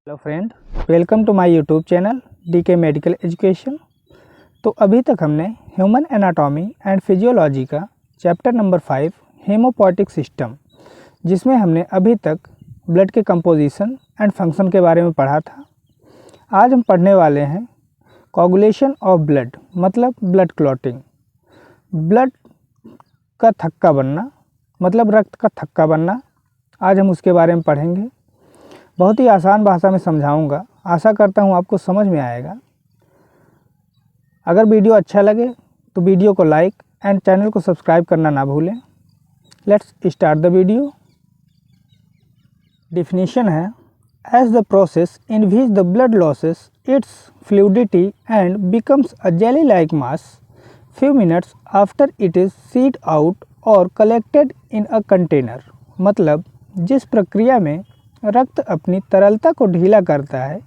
Hello friend, welcome to my YouTube channel DK medical education. तो अभी तक हमने ह्यूमन एनाटॉमी एंड फिजियोलॉजी का चैप्टर नंबर 5 हेमोपोइटिक सिस्टम, जिसमें हमने अभी तक ब्लड के कंपोजिशन एंड फंक्शन के बारे में पढ़ा था। आज हम पढ़ने वाले हैं कोगुलेशन ऑफ ब्लड, मतलब ब्लड क्लॉटिंग। ब्लड का थक्का बनना, मतलब रक्त का थक्का बनना। आज हम उसके बारे में पढ़ेंगे। बहुत ही आसान भाषा में समझाऊंगा, आशा करता हूं आपको समझ में आएगा। अगर वीडियो अच्छा लगे तो वीडियो को लाइक एंड चैनल को सब्सक्राइब करना ना भूलें। Let's start the video. Definition है, as the process in which the blood loses its fluidity and becomes a jelly like mass few minutes after it is shed out और collected in a container. मतलब जिस प्रक्रिया में रक्त अपनी तरलता को ढीला करता है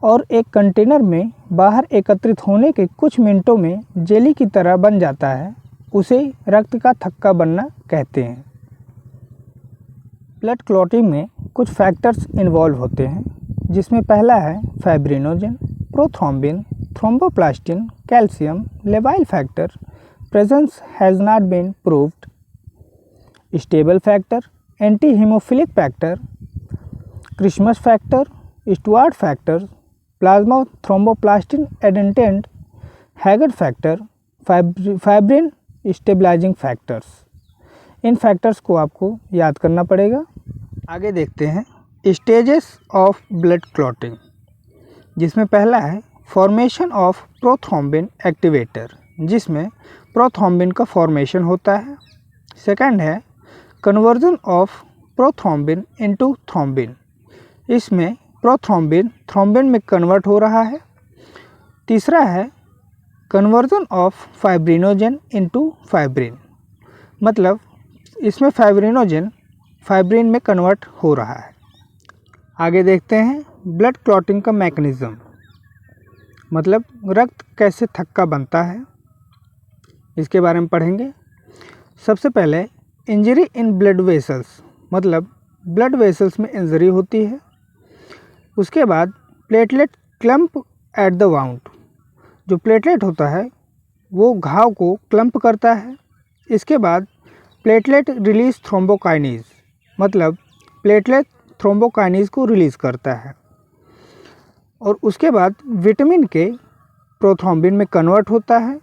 और एक कंटेनर में बाहर एकत्रित होने के कुछ मिनटों में जेली की तरह बन जाता है, उसे रक्त का थक्का बनना कहते हैं। ब्लड क्लॉटिंग में कुछ फैक्टर्स इन्वॉल्व होते हैं, जिसमें पहला है fibrinogen, prothrombin, thromboplastin, calcium, लेवाइल factor presence has not been proved, stable factor, anti haemophilic factor, Christmas factor, Stuart factor, plasma thromboplastin एडेंटेंट, haggard factor, fibrin stabilising factors. In factors को आपको याद करना पड़ेगा। आगे देखते हैं स्टेजेस ऑफ ब्लड क्लॉटिंग, जिसमें पहला है फॉर्मेशन ऑफ प्रोथ्रोम्बिन एक्टिवेटर, जिसमें प्रोथ्रोम्बिन का फॉर्मेशन होता है। सेकंड है conversion of prothrombin into thrombin, इसमें प्रोथ्रोम्बिन थ्रोम्बिन में कन्वर्ट हो रहा है। तीसरा है conversion of fibrinogen into fibrin, मतलब इसमें फाइब्रिनोजन फाइब्रिन में कन्वर्ट हो रहा है। आगे देखते हैं ब्लड क्लॉटिंग का मैकेनिज्म, मतलब रक्त कैसे थक्का बनता है, इसके बारे में पढ़ेंगे। सबसे पहले इंजरी इन ब्लड वेसल्स, मतलब ब्लड वेसल्स में इंजरी होती है। उसके बाद platelet clump at the wound, जो प्लेटलेट होता है वो घाव को क्लम्प करता है। इसके बाद प्लेटलेट रिलीज थ्रोम्बोकाइनेज, मतलब प्लेटलेट थ्रोम्बोकाइनेज को रिलीज़ करता है। और उसके बाद विटामिन के प्रोथ्रोम्बिन में कन्वर्ट होता है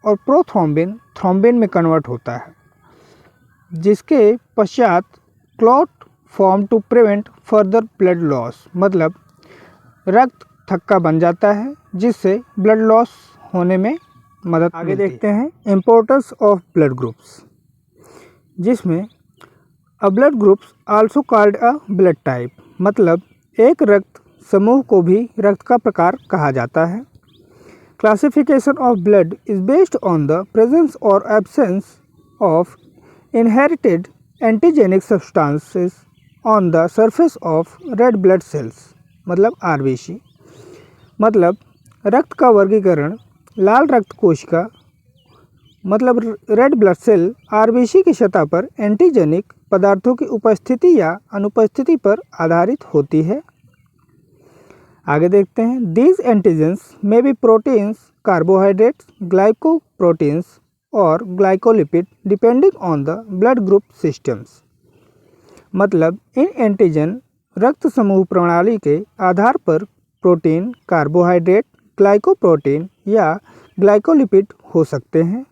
और प्रोथ्रोम्बिन थ्रोम्बिन में कन्वर्ट होता है, जिसके पश्चात clot form to prevent further blood loss, मतलब रक्त थक्का बन जाता है, जिससे ब्लड लॉस होने में मदद मिलती है। आगे देखते हैं इम्पोर्टेंस ऑफ ब्लड ग्रुप्स, जिसमें अ blood groups also called a blood type, मतलब एक रक्त समूह को भी रक्त का प्रकार कहा जाता है। Classification of blood is based on the presence और absence of inherited antigenic substances on the surface of red blood cells, मतलब आरबीसी। मतलब रक्त का वर्गीकरण लाल रक्त कोशिका, मतलब रेड ब्लड सेल आरबीसी की सतह पर एंटीजेनिक पदार्थों की उपस्थिति या अनुपस्थिति पर आधारित होती है। आगे देखते हैं these antigens may be proteins, carbohydrates, glycoproteins और glycolipid depending on the blood group systems. मतलब इन एंटीजन रक्त समूह प्रणाली के आधार पर प्रोटीन, कार्बोहाइड्रेट, ग्लाइकोप्रोटीन या ग्लाइकोलिपिड हो सकते हैं।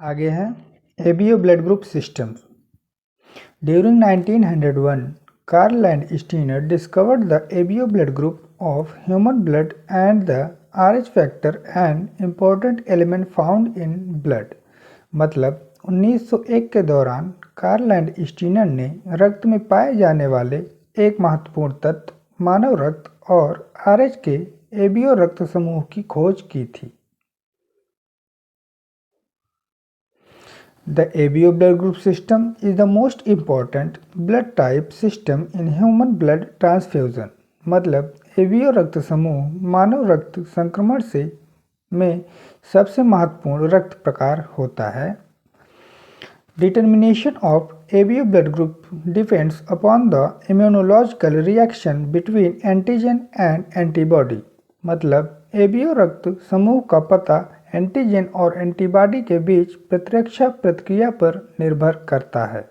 आगे है ABO blood group systems. During 1901 Karl Landsteiner discovered the ABO blood group of human blood and the Rh factor an important element found in blood. मतलब 1901 के दौरान कार्ल एंड स्टीनर ने रक्त में पाए जाने वाले एक महत्वपूर्ण तत्व मानव रक्त और आरएच के एबीओ रक्त समूह की खोज की थी। The ABO blood group system is the most important blood type system in human blood transfusion। मतलब एबीओ रक्त समूह मानव रक्त संक्रमण से में सबसे महत्वपूर्ण रक्त प्रकार होता है। Determination of ABO blood group depends upon the immunological reaction between antigen and antibody. मतलब ABO रक्त समूह का पता एंटीजन और एंटीबॉडी के बीच प्रतिरक्षा प्रतिक्रिया पर निर्भर करता है।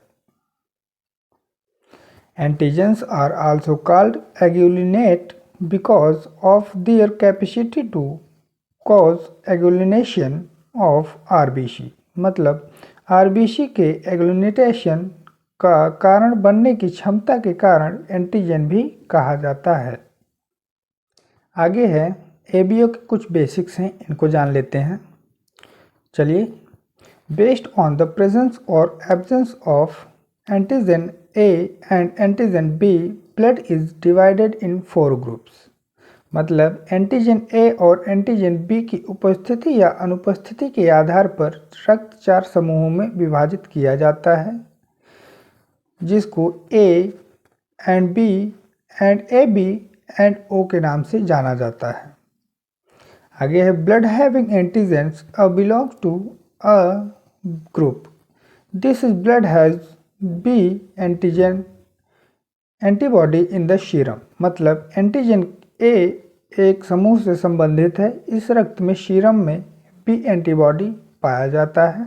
Antigens are also called agglutinate because of their capacity to cause agglutination of RBC। मतलब RBC के एग्लूटिनेशन का कारण बनने की क्षमता के कारण एंटीजन भी कहा जाता है। आगे है ABO के कुछ बेसिक्स हैं, इनको जान लेते हैं। चलिए, बेस्ड ऑन द प्रेजेंस और absence of antigen A and antigen B, blood is divided in 4 groups। मतलब एंटीजन A और एंटीजन B की उपस्थिति या अनुपस्थिति के आधार पर रक्त 4 समूहों में विभाजित किया जाता है, जिसको A and B and AB and O के नाम से जाना जाता है। आगे है blood having antigens belongs to a group. This is blood has B antigen antibody in the serum. मतलब एंटीजन A एक समूह से संबंधित है, इस रक्त में सीरम में B एंटीबॉडी पाया जाता है।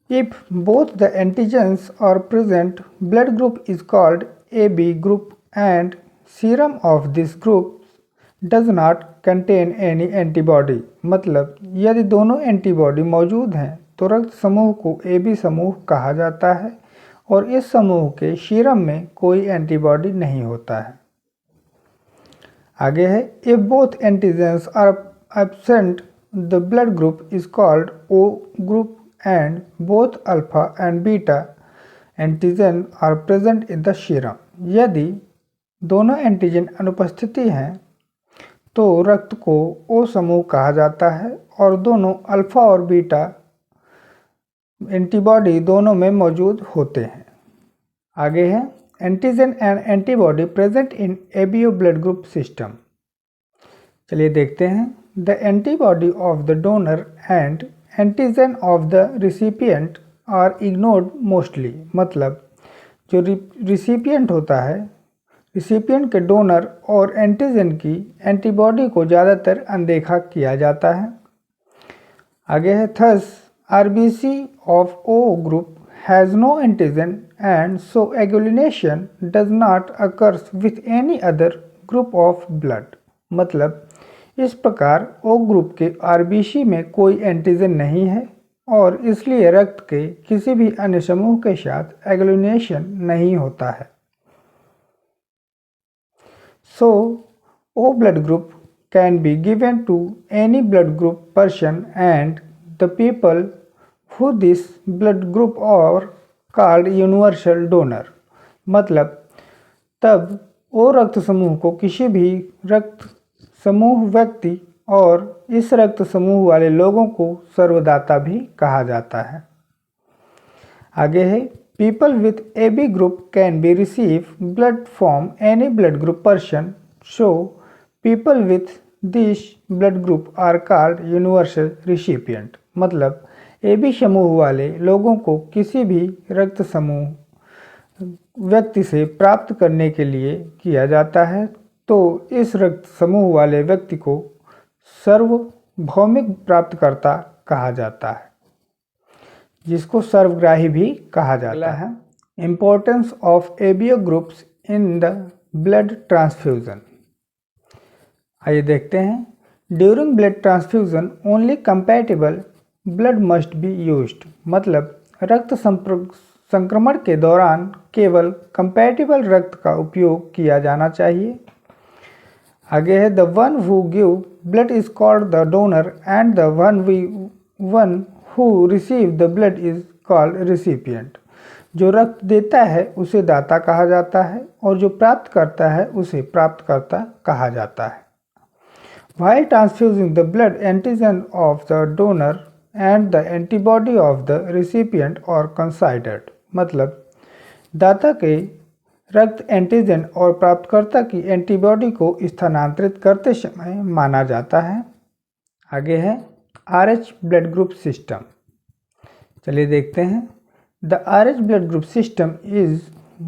If both the antigens are present, blood group is called AB group and serum of this group does not contain any antibody। मतलब यदि दोनों एंटीबॉडी मौजूद हैं तो रक्त समूह को AB समूह कहा जाता है और इस समूह के सीरम में कोई एंटीबॉडी नहीं होता है। आगे है if both antigens are absent the blood group is called O group and both alpha and beta antigen are present in the serum. यदि दोनों एंटीजन अनुपस्थिति हैं तो रक्त को O समूह कहा जाता है और दोनों अल्फा और बीटा एंटीबॉडी दोनों में मौजूद होते हैं। आगे है antigen and antibody present in ABO blood group system. चलिए देखते हैं। The antibody of the donor and antigen of the recipient are ignored mostly. मतलब जो रिसिपिएंट होता है, रिसिपिएंट के डोनर और एंटीजन की एंटीबॉडी को ज़्यादातर अनदेखा किया जाता है। आगे है thus RBC of O group has no antigen and so agglutination does not occur with any other group of blood। मतलब इस प्रकार O ग्रुप के RBC में कोई एंटीजन नहीं है और इसलिए रक्त के किसी भी अन्य समूह के साथ एग्लूटिनेशन नहीं होता है। So O blood group can be given to any blood group person and the people who this blood group are called universal donor। मतलब तब O रक्त समूह को किसी भी रक्त समूह व्यक्ति और इस रक्त समूह वाले लोगों को सर्वदाता भी कहा जाता है। आगे है people with AB group can be receive blood from any blood group person, so people with this blood group are called universal recipient। मतलब AB समूह वाले लोगों को किसी भी रक्त समूह व्यक्ति से प्राप्त करने के लिए किया जाता है, तो इस रक्त समूह वाले व्यक्ति को सार्वभौमिक प्राप्तकर्ता कहा जाता है, जिसको सर्वग्राही भी कहा जाता है। Importance of ABO groups in the blood transfusion. आइए देखते हैं। During blood transfusion only compatible blood must be used. मतलब रक्त संक्रमण के दौरान केवल कंपैटिबल रक्त का उपयोग किया जाना चाहिए। आगे है the one who give blood is called the donor and the one who receive the blood is called recipient. जो रक्त देता है उसे दाता कहा जाता है और जो प्राप्त करता है उसे प्राप्तकर्ता कहा जाता है। While transfusing the blood, antigen of the donor and the antibody of the recipient are considered। मतलब दाता के रक्त एंटीजन और प्राप्तकर्ता की एंटीबॉडी को स्थानांतरित करते समय माना जाता है। आगे है RH ब्लड ग्रुप सिस्टम। चलिए देखते हैं। The RH blood group system is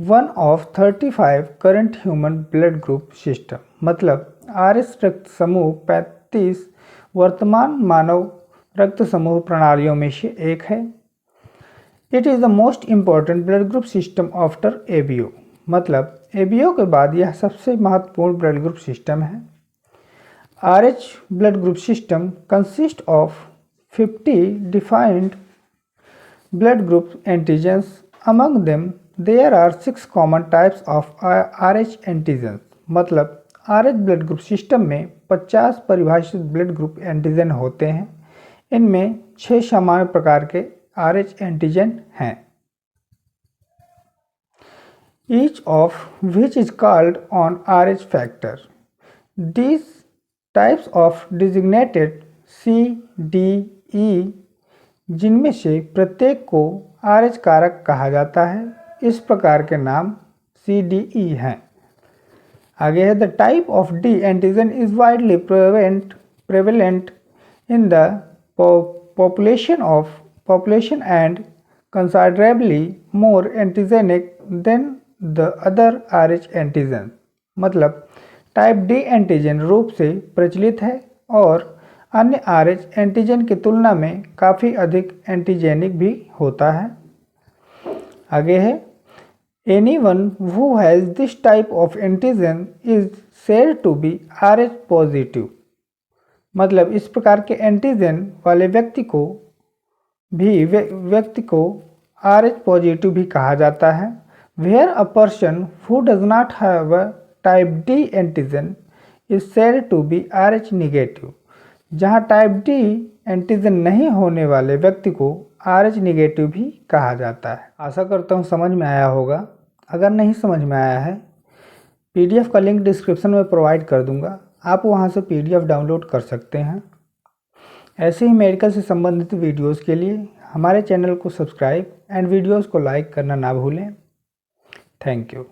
one of 35 current human blood group system. मतलब RH रक्त समूह 35 वर्तमान मानव रक्त समूह प्रणालियों में से एक है। It is the most important blood group system after ABO। मतलब ABO के बाद यह सबसे महत्वपूर्ण ब्लड ग्रुप सिस्टम है। RH blood group system consist of 50 defined blood group antigens. Among them there are 6 common types of RH antigens। मतलब RH blood group system में 50 परिभाषित ब्लड ग्रुप एंटीजन होते हैं। इनमें 6 सामान्य प्रकार के RH एंटीजन हैं। Each of which is called on RH factor। These types of designated C, D, E जिनमें से प्रत्येक को RH कारक कहा जाता है। इस प्रकार के नाम CDE हैं। आगे है the type of D antigen is widely prevalent in the population and considerably more antigenic than the other RH antigen. मतलब टाइप D एंटीजन रूप से प्रचलित है और अन्य RH एंटीजन की तुलना में काफ़ी अधिक एंटीजेनिक भी होता है। आगे है anyone who has this type of antigen is said to be RH positive. मतलब इस प्रकार के एंटीजन वाले व्यक्ति को RH पॉजिटिव भी कहा जाता है। Where a person who does not have a type D antigen is said to be RH negative। जहाँ टाइप D एंटीजन नहीं होने वाले व्यक्ति को RH निगेटिव भी कहा जाता है। आशा करता हूँ समझ में आया होगा। अगर नहीं समझ में आया है, PDF का लिंक डिस्क्रिप्शन में प्रोवाइड कर दूंगा, आप वहाँ से PDF डाउनलोड कर सकते हैं। ऐसे ही मेडिकल से संबंधित वीडियोस के लिए हमारे चैनल को सब्सक्राइब एंड वीडियोस को लाइक करना ना भूलें। Thank you.